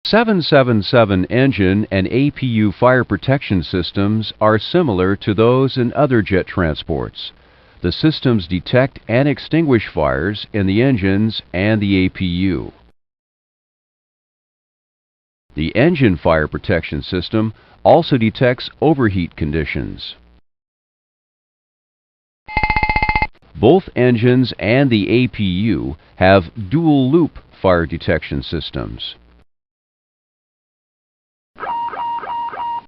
777 engine and APU fire protection systems are similar to those in other jet transports. The systems detect and extinguish fires in the engines and the APU. The engine fire protection system also detects overheat conditions. Both engines and the APU have dual-loop fire detection systems.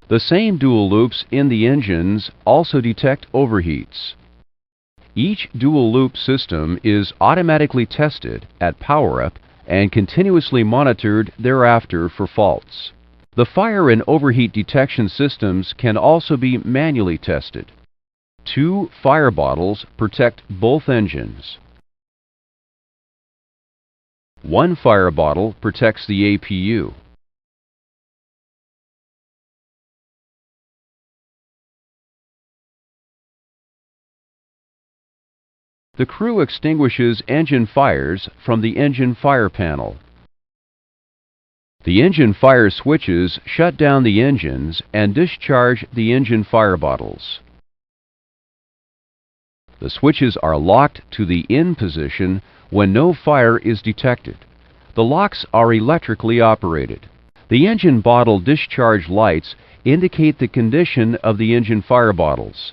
The same dual loops in the engines also detect overheats. Each dual-loop system is automatically tested at power-up and continuously monitored thereafter for faults. The fire and overheat detection systems can also be manually tested. 2 fire bottles protect both engines. 1 fire bottle protects the APU. The crew extinguishes engine fires from the engine fire panel. The engine fire switches shut down the engines and discharge the engine fire bottles. The switches are locked to the in position when no fire is detected. The locks are electrically operated. The engine bottle discharge lights indicate the condition of the engine fire bottles.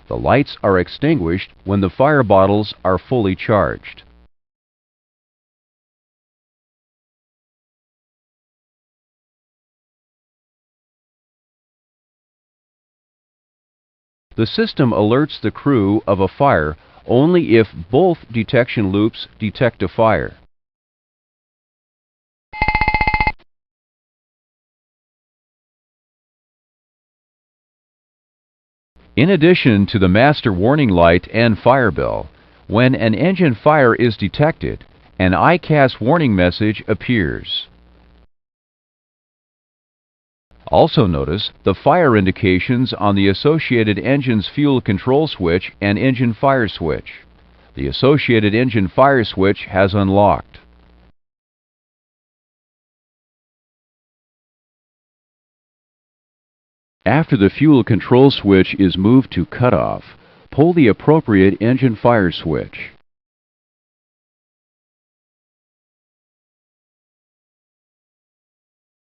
The lights are extinguished when the fire bottles are fully charged. The system alerts the crew of a fire only if both detection loops detect a fire. In addition to the master warning light and fire bell, when an engine fire is detected, an ICAS warning message appears. Also notice the fire indications on the associated engine's fuel control switch and engine fire switch. The associated engine fire switch has unlocked. After the fuel control switch is moved to cutoff, pull the appropriate engine fire switch.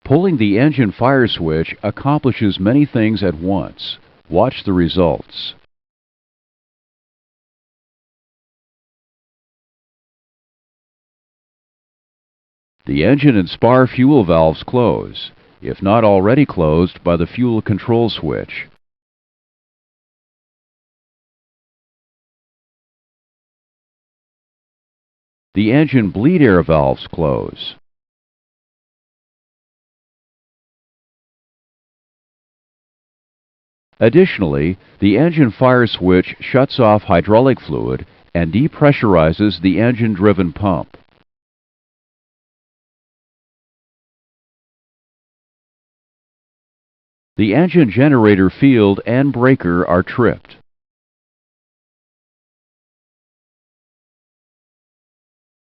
Pulling the engine fire switch accomplishes many things at once. Watch the results. The engine and spar fuel valves close, if not already closed by the fuel control switch. The engine bleed air valves close. Additionally, the engine fire switch shuts off hydraulic fluid and depressurizes the engine-driven pump. The engine generator field and breaker are tripped.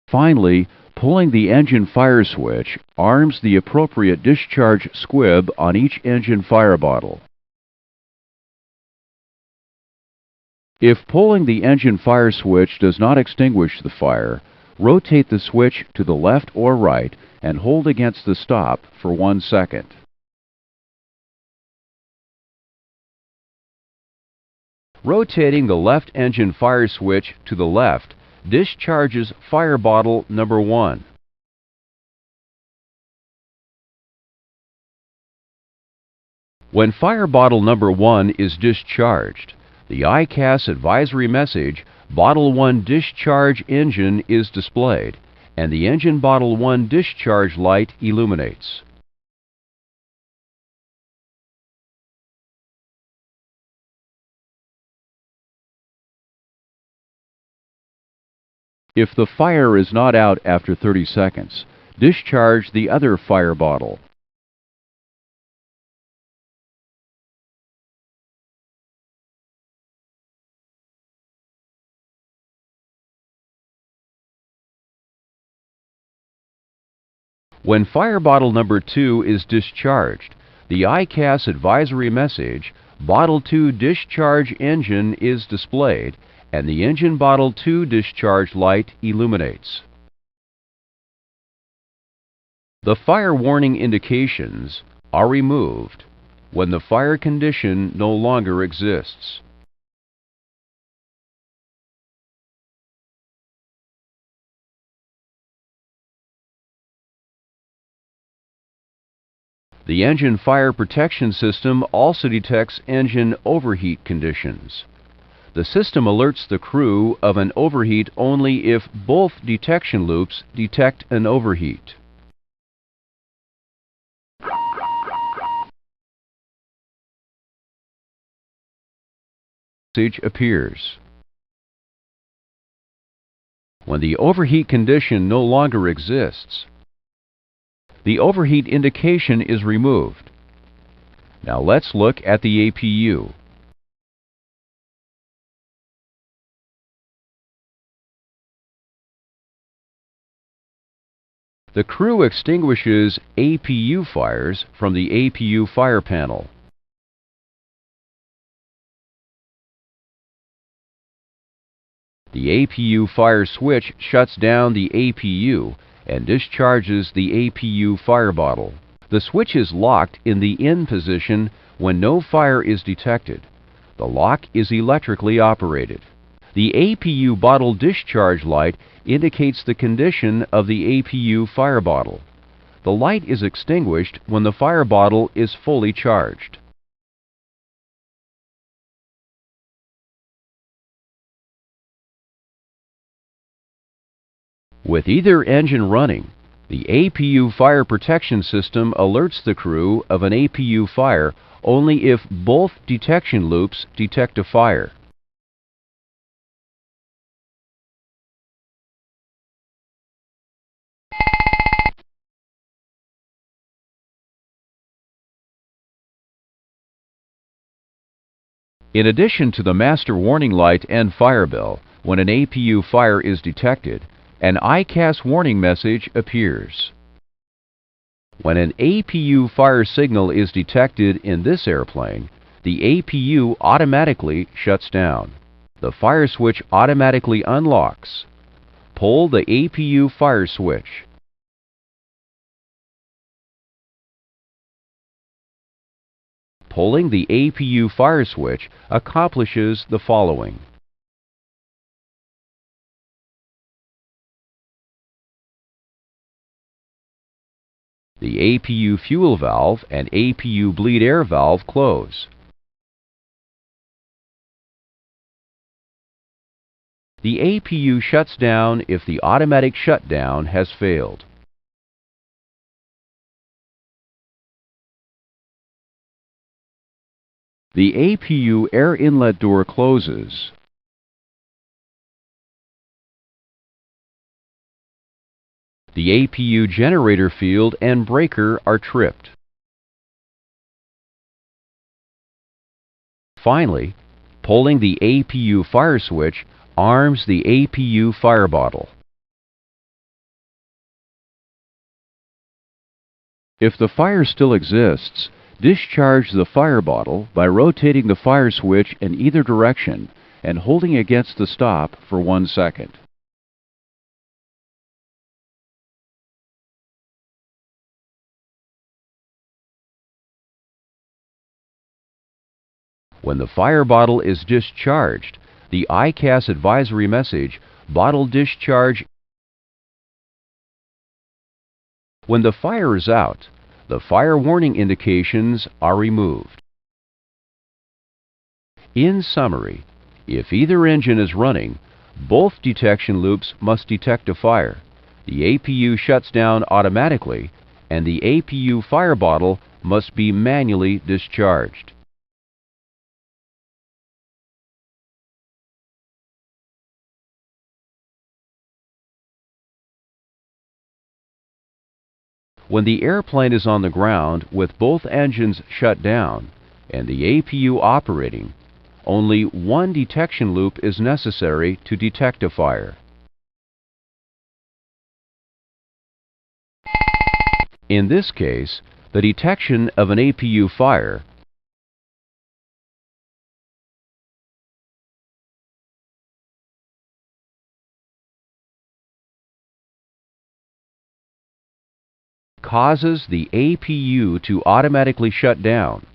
Finally, pulling the engine fire switch arms the appropriate discharge squib on each engine fire bottle. If pulling the engine fire switch does not extinguish the fire, rotate the switch to the left or right and hold against the stop for 1 second. Rotating the left engine fire switch to the left discharges fire bottle number 1. When fire bottle number 1 is discharged, the ICAS advisory message, Bottle 1 Discharge Engine, is displayed, and the Engine Bottle 1 discharge light illuminates. If the fire is not out after 30 seconds, discharge the other fire bottle. When fire bottle number 2 is discharged, the ICAS advisory message, Bottle 2 Discharge Engine, is displayed, and the Engine Bottle 2 discharge light illuminates. The fire warning indications are removed when the fire condition no longer exists. The engine fire protection system also detects engine overheat conditions. The system alerts the crew of an overheat only if both detection loops detect an overheat. Message appears. When the overheat condition no longer exists, the overheat indication is removed. Now let's look at the APU. The crew extinguishes APU fires from the APU fire panel. The APU fire switch shuts down the APU and discharges the APU fire bottle. The switch is locked in the in position when no fire is detected. The lock is electrically operated. The APU bottle discharge light indicates the condition of the APU fire bottle. The light is extinguished when the fire bottle is fully charged. With either engine running, the APU fire protection system alerts the crew of an APU fire only if both detection loops detect a fire. In addition to the master warning light and fire bell, when an APU fire is detected, an ICAS warning message appears. When an APU fire signal is detected in this airplane, the APU automatically shuts down. The fire switch automatically unlocks. Pull the APU fire switch. Pulling the APU fire switch accomplishes the following. The APU fuel valve and APU bleed air valve close. The APU shuts down if the automatic shutdown has failed. The APU air inlet door closes. The APU generator field and breaker are tripped. Finally, pulling the APU fire switch arms the APU fire bottle. If the fire still exists, discharge the fire bottle by rotating the fire switch in either direction and holding against the stop for 1 second. When the fire bottle is discharged, the ICAS advisory message, Bottle Discharge. When the fire is out, the fire warning indications are removed. In summary, if either engine is running, both detection loops must detect a fire. The APU shuts down automatically, and the APU fire bottle must be manually discharged. When the airplane is on the ground with both engines shut down and the APU operating, only one detection loop is necessary to detect a fire. In this case, the detection of an APU fire causes the APU to automatically shut down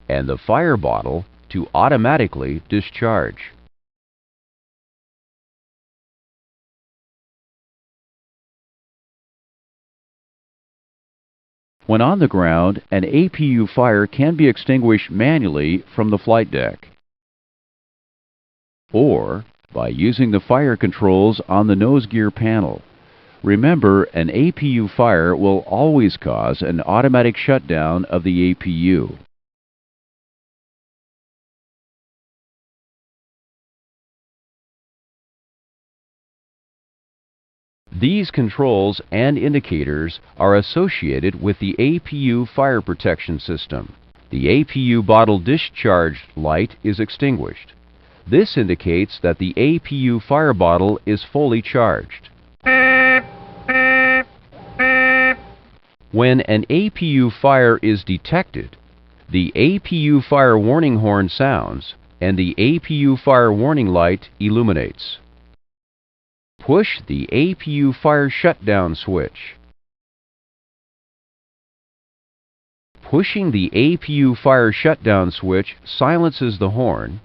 and the fire bottle to automatically discharge. When on the ground, an APU fire can be extinguished manually from the flight deck or by using the fire controls on the nose gear panel. Remember, an APU fire will always cause an automatic shutdown of the APU. These controls and indicators are associated with the APU fire protection system. The APU bottle discharge light is extinguished. This indicates that the APU fire bottle is fully charged. When an APU fire is detected, the APU fire warning horn sounds and the APU fire warning light illuminates. Push the APU fire shutdown switch. Pushing the APU fire shutdown switch silences the horn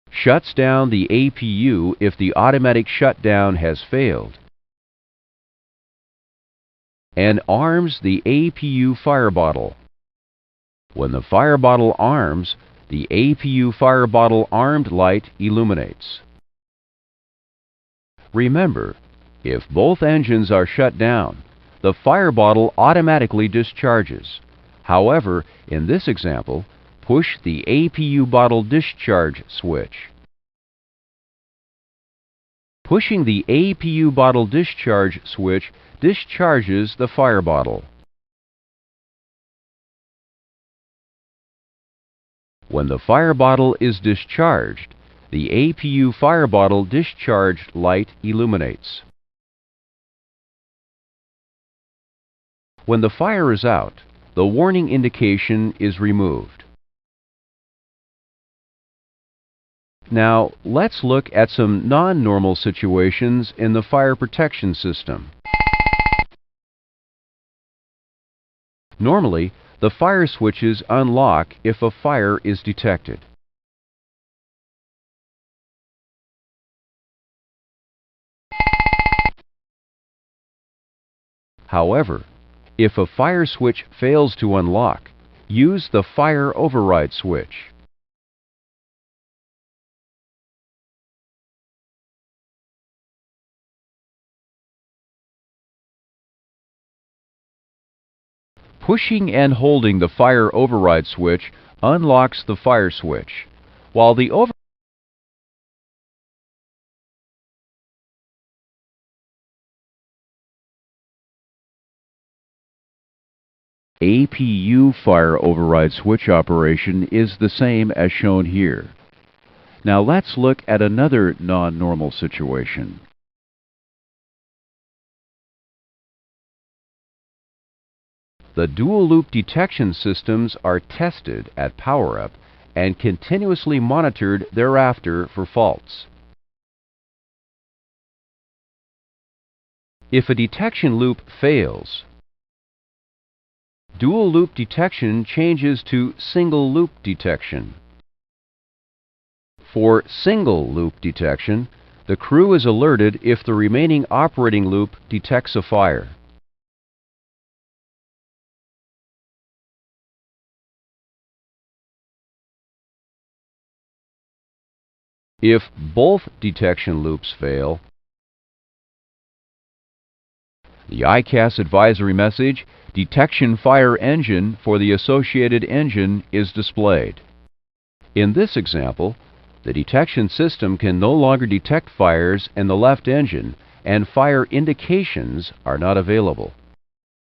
shuts down the APU if the automatic shutdown has failed, and arms the APU fire bottle. When the fire bottle arms, the APU fire bottle armed light illuminates. Remember, if both engines are shut down, the fire bottle automatically discharges. However, in this example, push the APU bottle discharge switch. Pushing the APU bottle discharge switch discharges the fire bottle. When the fire bottle is discharged, the APU fire bottle discharge light illuminates. When the fire is out, the warning indication is removed. Now, let's look at some non-normal situations in the fire protection system. Normally, the fire switches unlock if a fire is detected. However, if a fire switch fails to unlock, use the fire override switch. Pushing and holding the fire override switch unlocks the fire switch, while the APU fire override switch operation is the same as shown here. Now let's look at another non-normal situation. The dual-loop detection systems are tested at power-up and continuously monitored thereafter for faults. If a detection loop fails, dual-loop detection changes to single-loop detection. For single-loop detection, the crew is alerted if the remaining operating loop detects a fire. If both detection loops fail, the ICAS advisory message, "Detection Fire Engine" for the associated engine is displayed. In this example, the detection system can no longer detect fires in the left engine and fire indications are not available.